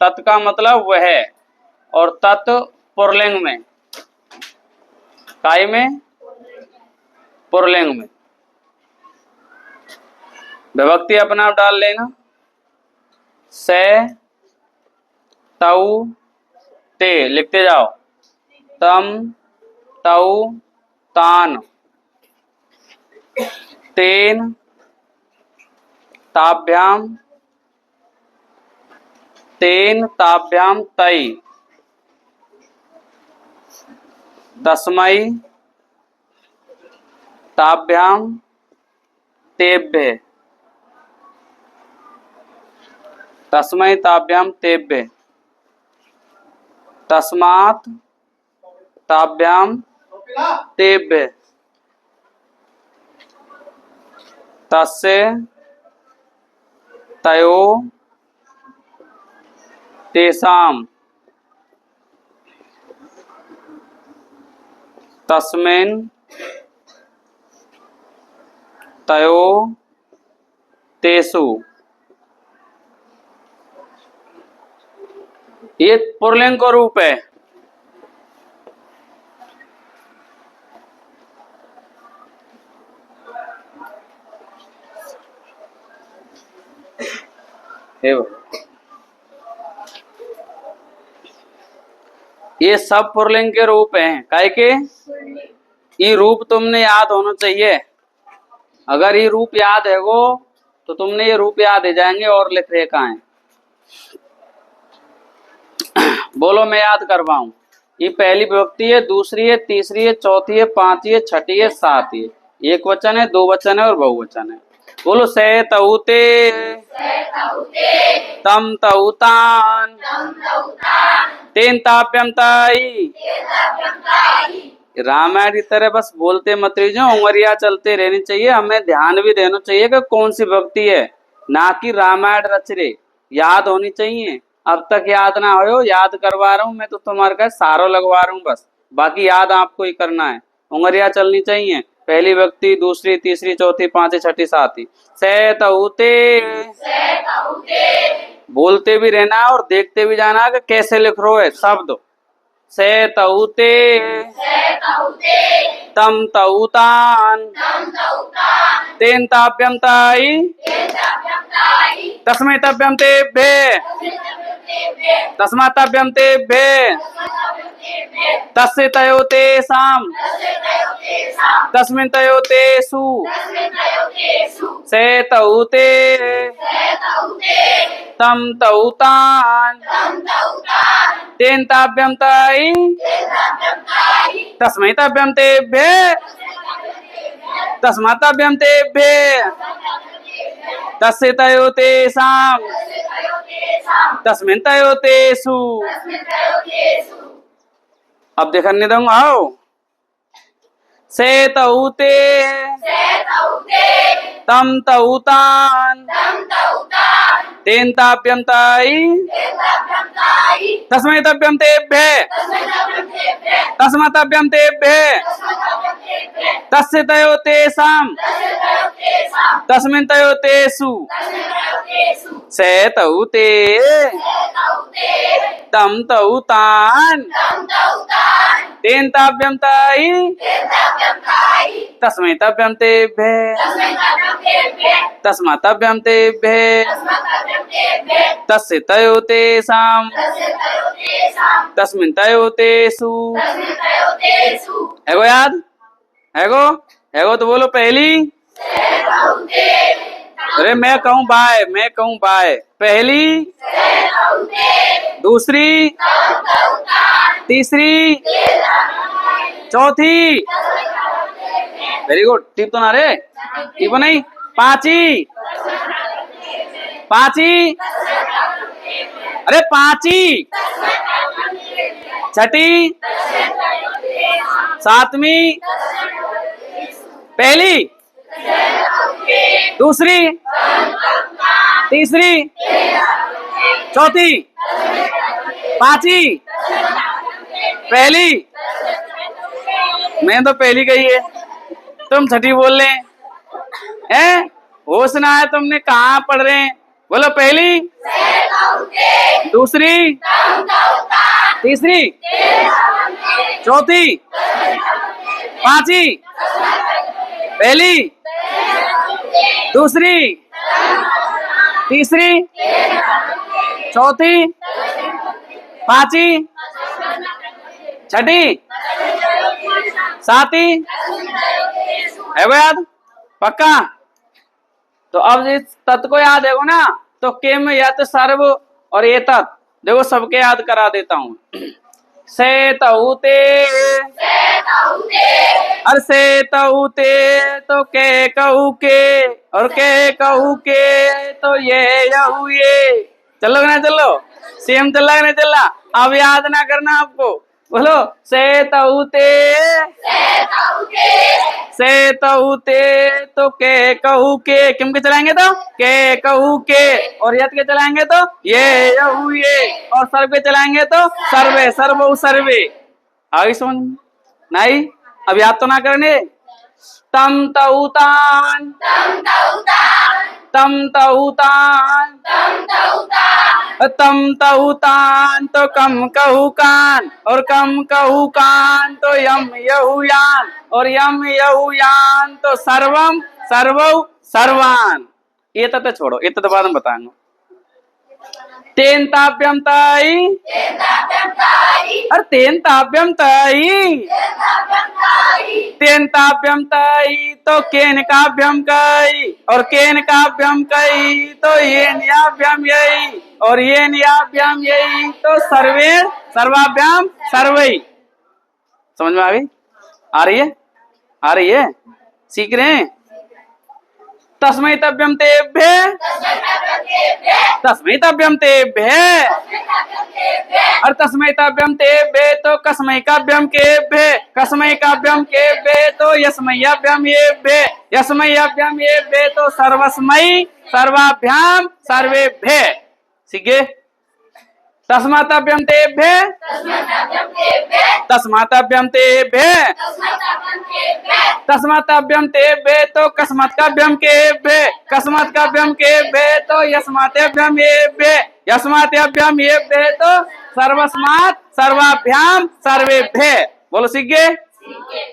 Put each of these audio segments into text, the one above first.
तत् का मतलब वह, और तत् पुल्लिंग में, काय में, पुल्लिंग में। विभक्ति अपना आप डाल लेना, से, तऊ, ते, लिखते जाओ, तम, तऊ, तान, तेन, ताभ्याम, तेन ताभ्याम तई, तस्मै ताभ्याम तेभ्य, तस्मै ताभ्याम तेभ्य, तस्मात् ताभ्याम तेभ्य, तस्य तयो तेषाम्, तस्मिन् तयो तेषु। ये पुल्लिंग का रूप है। ये सब पुल्लिंग के रूप हैं। काहे के? ये रूप तुमने याद होना चाहिए। अगर ये रूप याद है वो तो तुमने ये रूप याद हो जाएंगे और लिख रहे कहाँ हैं। बोलो मैं याद करवाऊं। ये पहली विभक्ति है, दूसरी है, तीसरी है, चौथी है, पांचवी है, छठी है, सातवीं है। एक वचन है, दो वचन है और बहुवचन है। बोलो से तऊते, तम तऊतान, तेन ताप्यम ताई। रामायण की तरह बस बोलते मत रहिए, उंगलियां चलते रहनी चाहिए। हमें ध्यान भी देना चाहिए कि कौन सी भक्ति है, ना कि रामायण रच रहे। याद होनी चाहिए। अब तक याद ना हो, याद करवा रहा हूँ मैं तो तुम्हारे का सारो लगवा रहा हूँ बस। बाकी याद आपको ही करना है। उंगलियां चलनी चाहिए। पहली व्यक्ति, दूसरी, तीसरी, चौथी, पांचवी, छठी, सातवीं। से तऊते, बोलते भी रहना और देखते भी जाना कि कैसे लिख रहे है शब्द। से तऊते, तम तऊतान, तेन ताप्यम ताई, तस्मै ताप्यम तेभ्य, तस्मात् ताप्यम तेभ्य, तस्य तयो तेषाम्, तस्मिन् तयो तेषु। से तऊते, तम तऊतान, तेन ताभ्यम ताई, तस्मै ताभ्यम तेभ्य, तस्मात् ताभ्यम तेभ्य, तस्य तयो तेषाम्, तस्मिन् तयो तेषु। अब देखने दूंगा। आओ से तऊते, तम तऊतान, तेन ताप्यम ताई, तस्मै ताप्यम तेभ्य, तस्मात् ताप्यम तेभ्य, तस्य तयो तेषाम्, तस्मिन् तयो तेषु। से तऊते, तम तऊतान, तेन ताप्यम ताई, तस्मै ताप्यम तेभ्य, तस्मात् ताप्यम तेभ्य, तस्य तयो तेषाम्, तस्मिन् तयो तेषु। है गो याद? है गो तो बोलो पहली। अरे मैं कहूँ बाय, मैं कहूँ बाय। पहली, दूसरी, तीसरी, चौथी। Very good. टिप तो ना रे, टिप नहीं। पांची, पांची, अरे पांची, छठी, सातवीं, पहली, दूसरी, तीसरी, चौथी, पांचवी, पहली। मैं तो पहली कही है, तुम छठी बोल रहे हैं। होश ना है तुमने, कहाँ पढ़ रहे हैं? बोलो पहली, दूसरी, तीसरी, चौथी, पांचवी। पहली, दूसरी, तीसरी, चौथी, पांचवी, छठी, सातवीं। है वो याद? पक्का? तो अब इस तत्व को याद है ना, तो के में या तो सर्व और ये तत्व देखो सबके याद करा देता हूं। से तऊते, और से तऊते तो के कहू के, और के कहू के तो ये यहू ये। चलो ना, चलो सेम चल रहा, चल रहा। अब याद ना करना आपको। बोलो से तऊते, से तऊते तो के कहू के, किम के चलाएंगे तो के कहू के, और यत के चलाएंगे तो ये यहू ये, और सर्व के चलाएंगे तो सर्वे सर्वो सर्वे। आगे समझ नहीं? अब याद तो ना करने। तम तऊतान, तम तऊतान, तम तऊतान तो कम कहू कान, और कम कहू कान तो यम यहुयान, और यम यहुयान तो सर्वम सर्वौ सर्वान। ये तो छोड़ो, ये तो बाद में बताऊंगा। तेन ताभ्यम ताई, और तेन ताभ्यम ताई, तेन ताभ्यम ताई तो केन काभ्यम कई, और केन काभ्यम कई तो ये नियाभ्यम यही, और ये नियाभ्यम यही तो सर्वे सर्वाभ्याम सर्वई। समझ में आ गई? आ रही है? आ रही है? सीख रहे हैं? तस्मै तभ्यम तेभ्य, तस्मै तभ्यम तेभ्य, और तस्मै तभ्यम तेभ्य तो कस्मै काभ्यम केभ्य, कस्मै काभ्यम केभ्य तो यस्मैयाभ्यम येभ्य, यस्मैयाभ्यम येभ्य तो सर्वस्मै सर्वाभ्याम सर्वेभ्य। ठीक है? तस्मातभ्यम तेभ्य, तस्मातभ्यम तेभ्य, तस्मातभ्यम तेभ्य तो कस्मत काभ्यम केभ्य, कस्मत काभ्यम केभ्य तो यस्मातेभ्यम येभ्य, यस्मातेभ्यम येभ्य तो सर्वस्मात् सर्वाभ्याम सर्वेभ्य। बोलो सीख गए?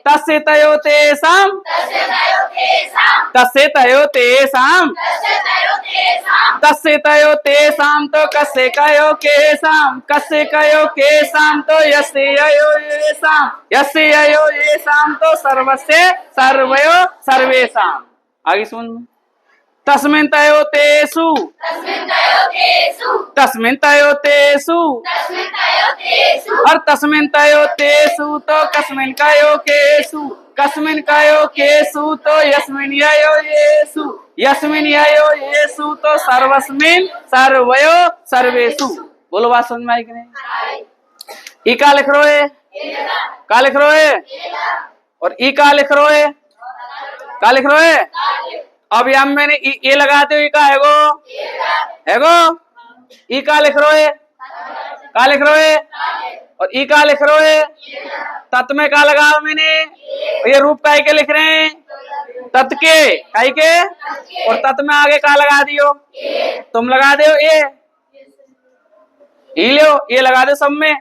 तस्य तयो तेषां, तस्य तयो तेषां, तस्य तयो तेषां तो कस्य कयो केषां, कस्य कयो केषां तो यस्य ययो येषां, यस्य ययो येषां तो सर्वस्य सर्वयो सर्वेषां। आगे सुन। तस्मिन् तयो तेषु, तस्मिन् तयो तेषु, और तस्मिन् तयो तेषु तो कस्मिन् कयो केषु, कस्मिन् कयो केषु तो यस्मिन् ययो येषु, यस्मिन् ययो येषु तो सर्वस्मिन् सर्वयो सर्वेषु। बोलो बात समझ में आई कि नहीं? ई का लिख रो है? का लिख रो है? और ई का लिख रो है? का लिख रो है? अब यहां मैंने ये लगाते हो, ई का है गो, है गो। ई का लिख रो है? का लिख रो है? और ई का लिख रो है? तत् में का लगा मैंने, ये रूप काय के लिख रहे हैं? तत् के, काय के, और तत् में आगे का लगा दियो, तुम लगा दो ये, ई लो ये लगा दो सब में,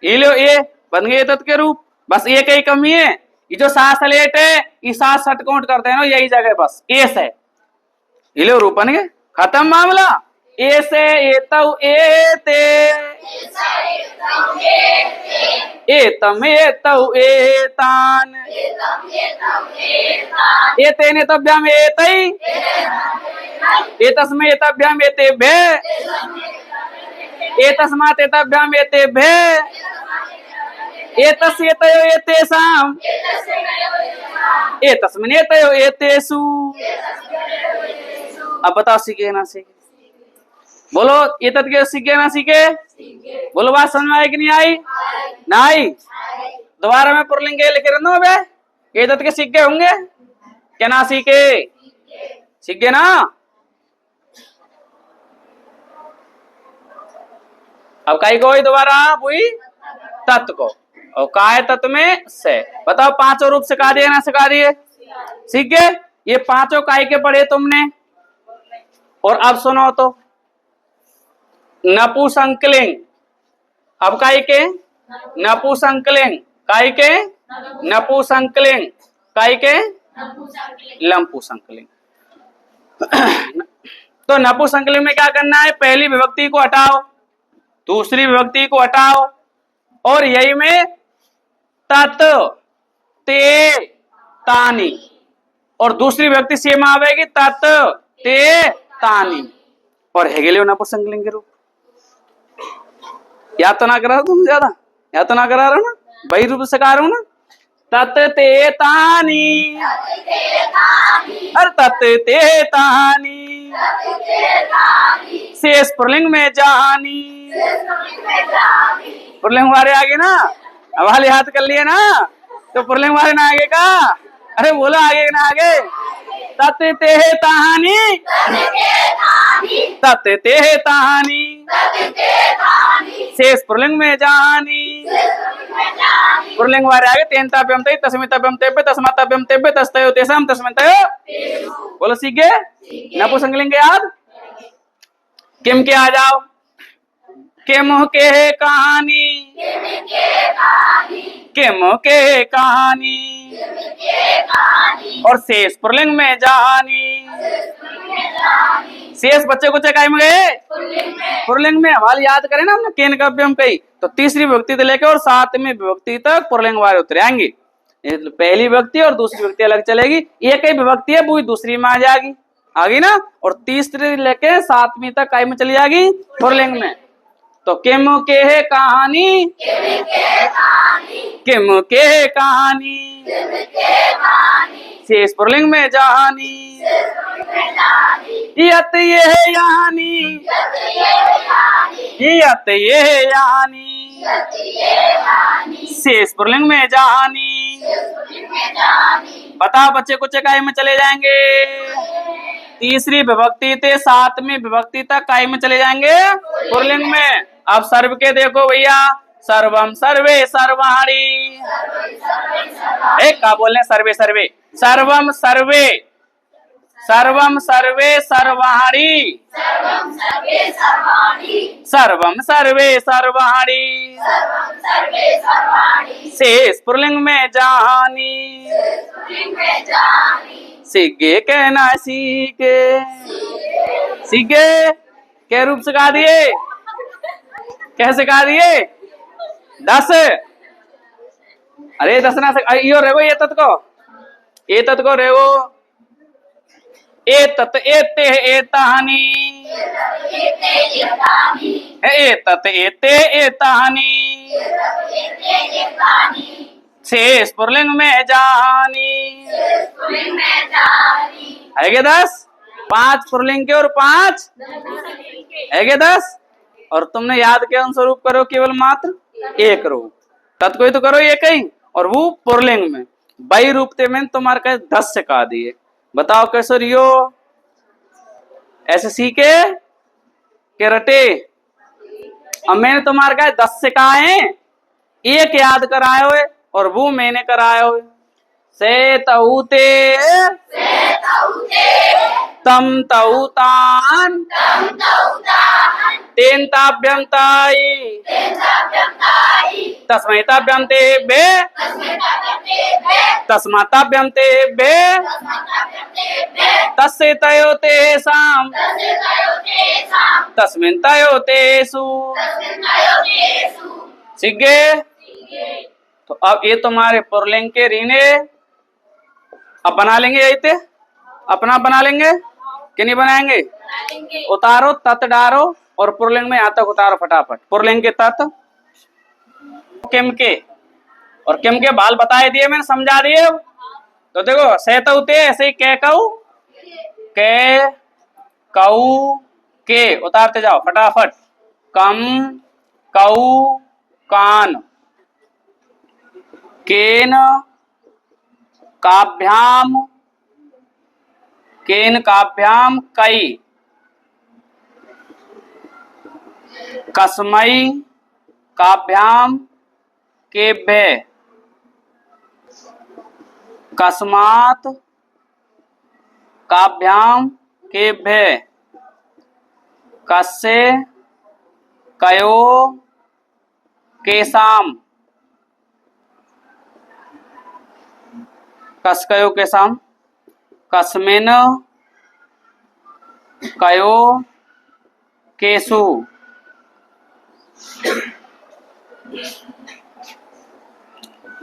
ई लो ये बन गए तत् के रूप। बस ये कई कमी है, ये जो सात लेट है ये सात सट काउंट करते हैं ना, यही जगह बस एस है, ये लो रूप बन गए, खत्म मामला। ऐसे एतौ एते, एतम एतौ एतान, एतेन एतभ्याम एतै, एतस्मै एतभ्याम एतेभ्य, एतस्मात् एतभ्याम एतेभ्य, एतस्य एतयो एतेषां, एतस्मिन् एतयो एतेषु। अब बताओ सीखे ना सीखे? बोलो ये तत् के सीखे ना सीखे? बोलो बात समझ में आई कि नहीं आई? ना आई? दोबारा मैं पुरलिंग लिख रहा हूँ। ये तत् के सीख गए होंगे क्या? ना सीखे? सीख गए ना? अब काई को दोबारा वही तत्व को, और काय तत्व में से बताओ पांचों रूप सिखा दिए ना सिखा दिए? सीख गए? ये पांचों काय के पढ़े तुमने। और अब सुनो तो नपुंसकलिंग। अब काय के नपुंसकलिंग, काय के नपुंसकलिंग, काय के लंपुसकलिंग। तो नपुंसकलिंग में क्या करना है, पहली विभक्ति को हटाओ, दूसरी विभक्ति को हटाओ, और यही में तत् ते तानी, और दूसरी विभक्ति सेम आवेगी तत् ते तानी, और हेगेलियो नपुंसकलिंग के रूप। याद तो ना करा रहा तुम, ज्यादा याद तो ना करा रहा ना, वही रूप से कह रहा हूं ना। तत् ते तानी, अरे तत् ते तानी, शेष पुल्लिंग में जानी, पुल्लिंग वाले आगे ना, अब वाले हाथ कर लिए ना, तो पुल्लिंग वाले ना आगे का, अरे बोलो आगे ना आगे। तत् ते तानी, तत् ते तानी, शेष पुल्लिंग में जानी, पुल्लिंग वाले आगे तेन ते तस्मिन तेभ्य तस्मात् तेभ्य तस्तयो तेषां तस्मिन् तयो। बोलो सीख गए नपुंसकलिंग याद। किम के आ जाओ, किम के कहानी, किम के कहानी, और शेष पुल्लिंग में जानी, शेष बच्चे कुछ काय में गए पुल्लिंग में। हमारी याद करें ना हमने केन काव्यम कही, तो तीसरी विभक्ति से लेकर और सातवीं विभक्ति तक पुल्लिंग वाले उतरे आएंगे। पहली विभक्ति और दूसरी विभक्ति अलग चलेगी, एक ही विभक्ति है वो दूसरी में आ जाएगी, आगे ना, और तीसरी लेके सातवीं तक काय में चली जाएगी पुल्लिंग में। तो किम के कहानी, किम के कहानी, शेष पुल्लिंग में जानी, यत ये यानी, यत ये यानी, शेष पुल्लिंग में जानी। बताओ बच्चे कुछ काय में चले जाएंगे, तीसरी विभक्ति से सातवीं विभक्ति तक काय में चले जाएंगे पुल्लिंग में। अब सर्व के देखो भैया, सर्वम सर्वे सर्वाणी, एक का बोलने सर्वे सर्वे, सर्वम सर्वे, सर्वम सर्वे सर्वाणी, सर्वम सर्वे सर्वाणी, शेष पुल्लिंग में जानी, सीखे कहना सीखे, सीखे क्या रूप सिखा दिए, कैसे सिखा दिए 10। अरे 10 ना यो रेगो ये तत् को रेगो, ए तत् एते एतानी, ए तत् एते एतानी, शेष पुल्लिंग में जानी, है क्या 10, 5 पुल्लिंग के और 5 है क्या 10। और तुमने याद के अनुसार रूप करो केवल मात्र एक रूप, तत् कोई तो करो एक ही, और वो पुल्लिंग में बाई रूप थे मैंने तुम्हारे कहे 10 सिखा दिए। बताओ कैसे रियो, ऐसे सीखे के रटे। अब मैंने तुम्हारे कहे 10 सिखाए, एक याद कराए हुए और वो मैंने कराए हुए। से तऊते तम तऊतान, तेन ताभ्यं ताई, तस्मै ताभ्यं तेभ्ये, तस्मात् ताभ्यं तेभ्ये, तस्य तयो तेषां, तस्मिन् तयो तेषु। सीख गए। तो अब ये तुम्हारे पुल्लिंग के रीने अब बना लेंगे, यही थे अपना बना लेंगे कि नहीं बनाएंगे। उतारो तत् डारो और पुल्लिंग में यहाँ तक उतारो फटाफट। पुल्लिंग के तत्, किम के, और किम के बाल बताए दिए मैंने, समझा दिए। तो देखो सहतउते ऐसे ही कह कऊ के उतारते जाओ फटाफट। कम कऊ कान, केन काभ्याम, केन काभ्याम कई, कस्मै काभ्याम केभ्य, कस्मात् काभ्याम केभ्य, कस्य कयो केसाम, कस्कयो केसाम, कस्मिन कयो केसु,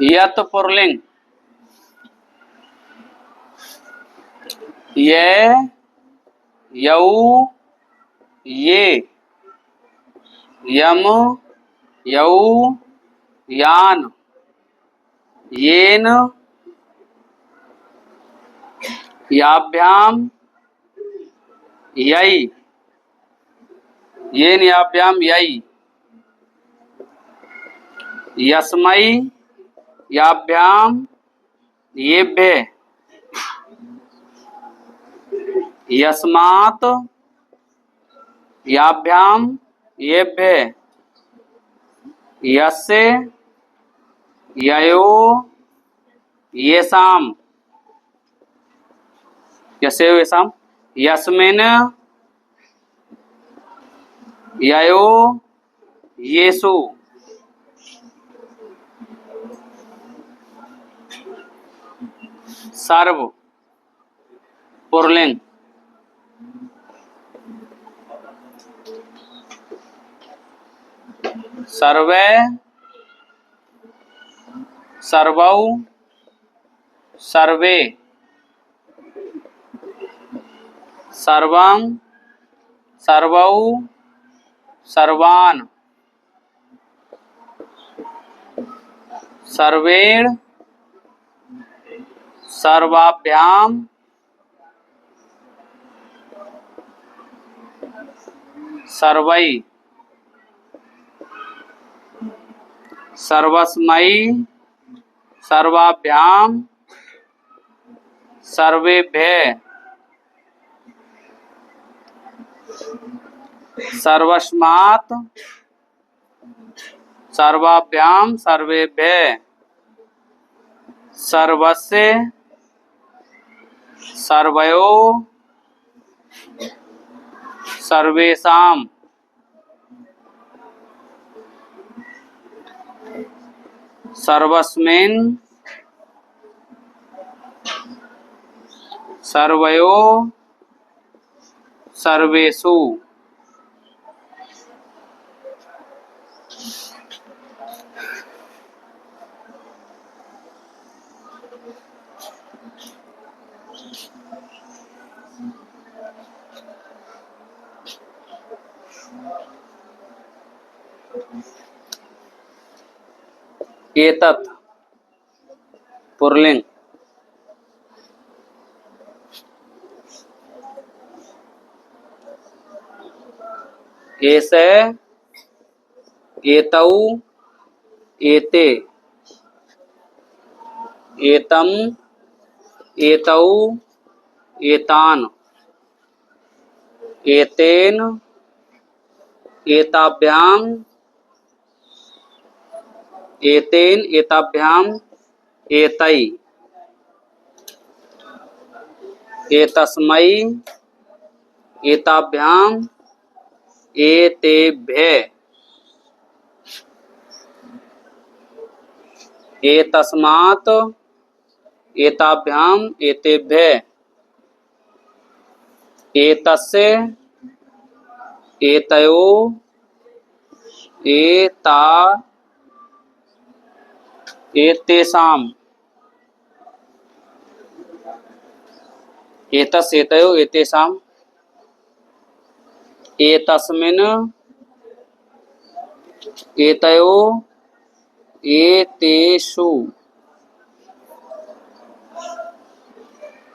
यत पुरलिंग, ये यऊ ये, यम यऊ यान, येन याभ्याम यई, येन याभ्याम यई, यस्मै याभ्याम येभ्य, यस्मात् याभ्याम येभ्य, यस्य ययो येषाम, यस्य येषाम, यस्मिन् ययो येषु, सर्व पुरलिंग, सर्वे सर्वौ सर्वे, सर्वं सर्वौ सर्वान्, सर्वेण सर्वाभ्याम सर्वै, सर्वस्मै सर्वाभ्याम सर्वेभ्यः, सर्वस्मात् सर्वाभ्याम सर्वेभ्यः, सर्वस्य सर्वयोः सर्वेषां, सर्वस्मिन् सर्वयोः सर्वेषु, एतत् पुरलिंग, एसे एतौ एते, एतम एतौ एतान, एतेन एताभ्याम एतेन एताभ्याम एतै, एतस्मै एताभ्याम एतेभ्यः, एतस्मात् एताभ्याम एतेभ्यः, एतस्य एतयोः एता एतेषाम्, एतस्य एतयोः एतेषाम्, एतस्मिन् एतयोः एतेषु।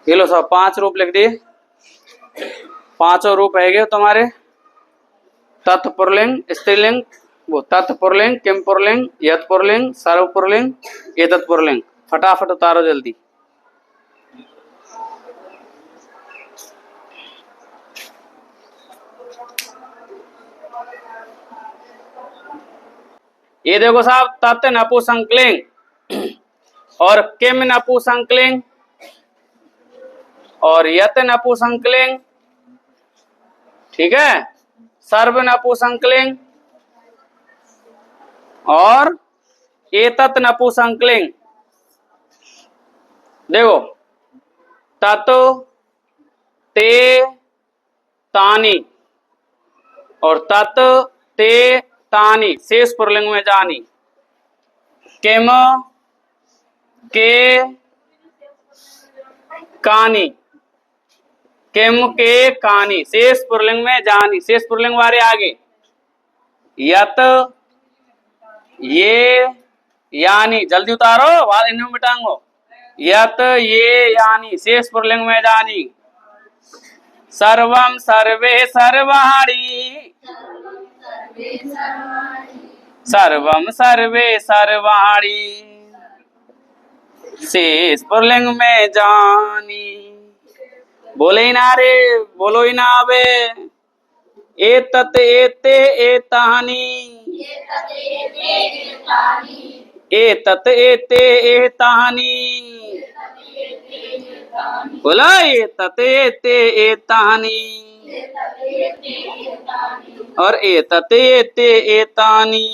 ये लो सब 5 रूप लिख दिए। 5 रूप है गए तुम्हारे। तत्पुरलिंग, स्त्रीलिंग, वो तत्पुरलिंग, किम पुरलिंग, यत पुरलिंग, सर्व पुरलिंग, एतत् पुरलिंग। फटाफट उतारो जल्दी। ये देखो साहब, तत् नपुंसकलिंग और किम नपुंसकलिंग और यत नपुंसकलिंग, ठीक है। सर्व नपुंसकलिंग, और एतत् नपुंसकलिंग। देखो तत्, ते, तानि और तत्, ते, तानि शेष पुल्लिंग में जानी। किम, के, कानि, किम, के, कानि शेष पुल्लिंग में जानी। शेष पुल्लिंग वाले आगे यत, ये, यानी। जल्दी उतारो वाले इन्हें मिटांगो। यत, ये, यानी शेष पुल्लिंग में जानी। सर्वम सर्वे सर्वाणि, सर्वम सर्वे सर्वाणि शेष पुल्लिंग में जानी। बोले ही ना रे, बोलो ही ना बे। एतत्, एते, एतानि, एतत्, एते, एतानि। बोला एतत्, एते, एतानि और एतत्, एते, एतानि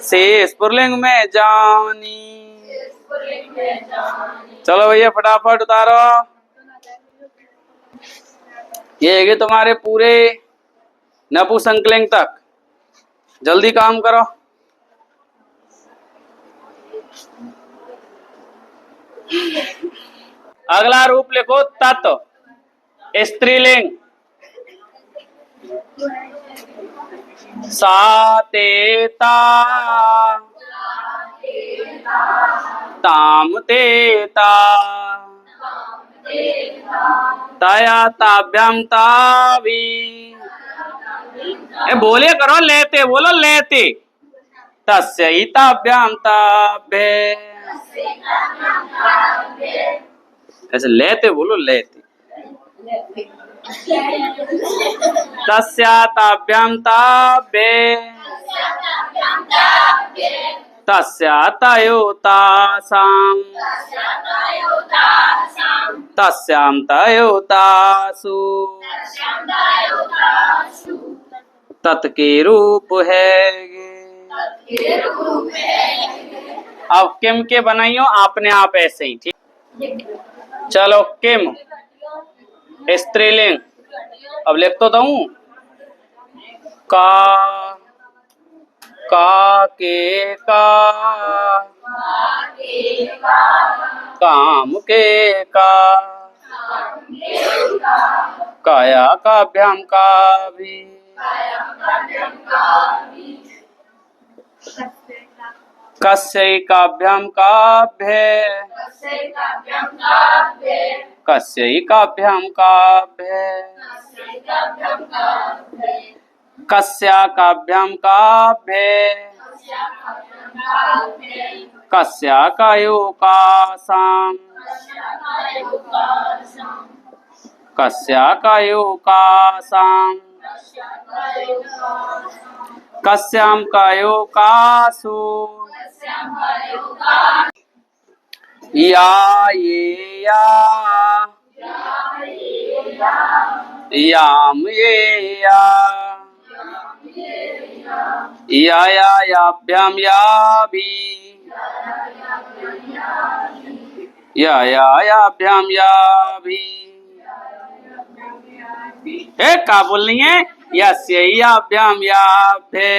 शेष पुल्लिंग में जानी। चलो भैया फटाफट उतारो। ये है तुम्हारे पूरे नपुंसकलिंग तक। जल्दी काम करो। अगला रूप लिखो तत्, स्त्रीलिंग। सा, ते, ता, ताम, ते, ता, तया, ताभ्याम, तावी। बोले करो, लेते बोलो, लेते। तस्य ताभ्याम ताभ्ये। ऐसे लेते बोलो, लेते। तस्या ताभ्याम ताभ्ये, तस्या तयो तासाम, तस्याम तयो तासु। तत् के रूप है। अब किम के बनाइयो अपने आप ऐसे ही, ठीक। चलो किम स्त्रीलिंग। अब लिख तो दूं। का, के, का, काम के का, काया काभ्याम का भी, कस्य काभ्याम काभ्ये, कस्य काभ्याम काभ्ये, कस्या काभ्याम काभ्ये, कस्या कायोकासाम, कस्या कायोकासाम, कस्याम कायोकासु। या, ये, या, याम, ये, या, याभ्याम, या भी, या, याभ्याम, या भी। क्या बोल रही है? यस्य याभ्याम याभ्ये।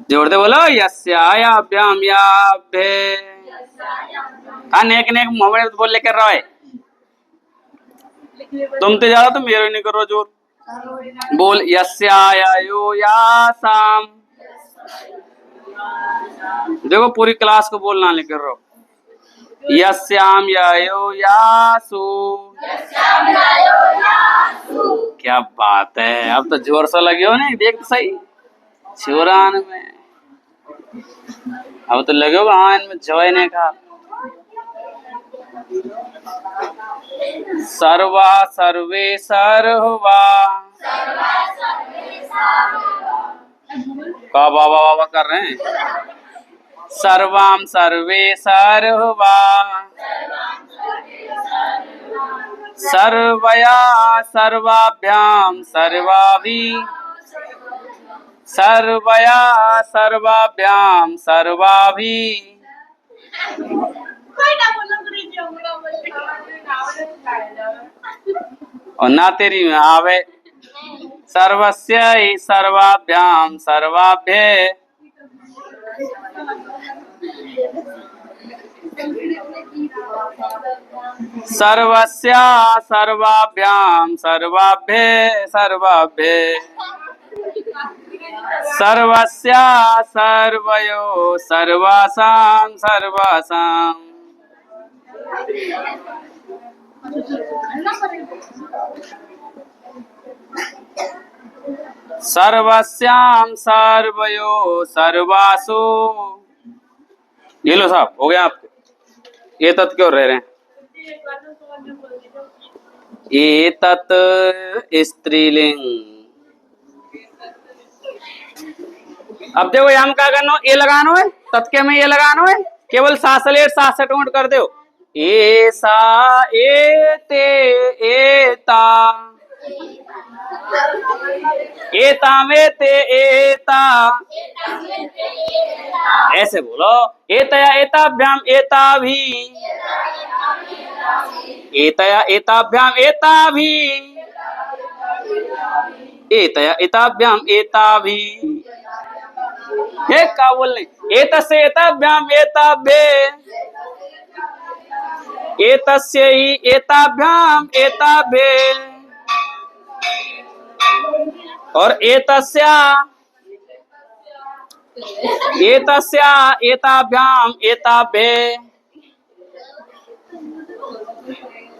जोर दे बोलो, यस्य याभ्याम याभ्ये। हाँ, नेक नेक मोबाइल बोल लेकर रहो है। तुम तो ज्यादा तो मेरे नहीं करो जोर। बोल यस्यायो यासाम। देखो पूरी क्लास को बोलना लेकर रहो। यस्याम यायो यासु। क्या बात है, अब तो जोर से लगे हो नहीं, देख तो सही शिवरान में। अब तो लगे हो हाँ इनमें जॉय ने कहा। सर्वा सर्वे सर्वा, का बाबा बाबा कर रहे हैं। सर्वाम सर्वे सर्वा, सर्वया सर्वाभ्याम सर्वाभि, सर्वया सर्वाभ्याम सर्वाभि। और ना तेरी में आवे सर्वस्य ही सर्वाभ्याम सर्वाभ्य। सर्वस्या सर्वाभ्याम सर्वाभ्य सर्वाभ्य। सर्वस्या सर्वयो सर्वासां सर्वासां। सर्वस्यां सर्वयो सर्वासु। ये लो साहब, हो गया आपके। ये तत् क्यों रह रहे हैं? ये तत् स्त्रीलिंग। अब देखो हम क्या करना, ये लगानो है तत्के में, ये लगानो है केवल सासलेट सासठ ऊंट कर दो। ए सा ए ते एता एता में ते एता, ऐसे बोलो। एतया एताभ्याम एता भी, एतया एताभ्याम एता भी, एतया एताभ्याम एता भी। ये क्या बोलने? एतस्य एताभ्याम एताभ्ये, एतस्य ही एताभ्याम एताभ्ये, और एतस्या एतस्या एताभ्याम एताभ्ये,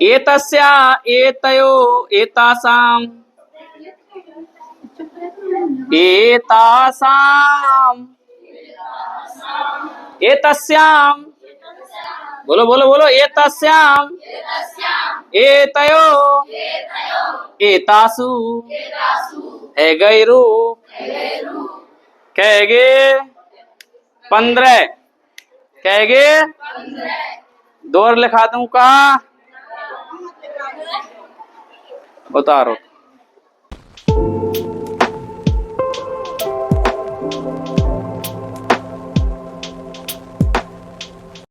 एतस्या एतयो एतासाम एतासाम, एतस्याम, बोलो बोलो बोलो, एतस्याम एतयो एतासु। है गैरू कहेगे 15, कहेगे 2 लिखा दूं का? उतारो।